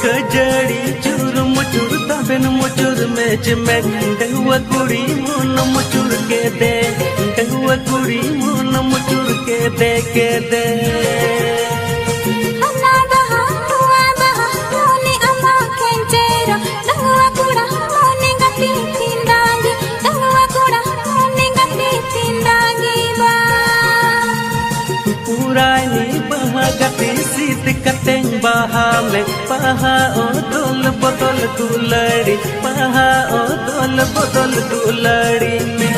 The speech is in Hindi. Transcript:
कजड़ी चूर मुचुर तबन मुचुर में चिमेट डहुआ कुड़ी मुन मुचुर के दे डहुआ कुड़ी मुन मुचुर के दे पुरानी बहा गति सीत कतें बहा में पहा ओ दोल बदल दुलड़ी पहा ओ दोल बदल दुलड़ी में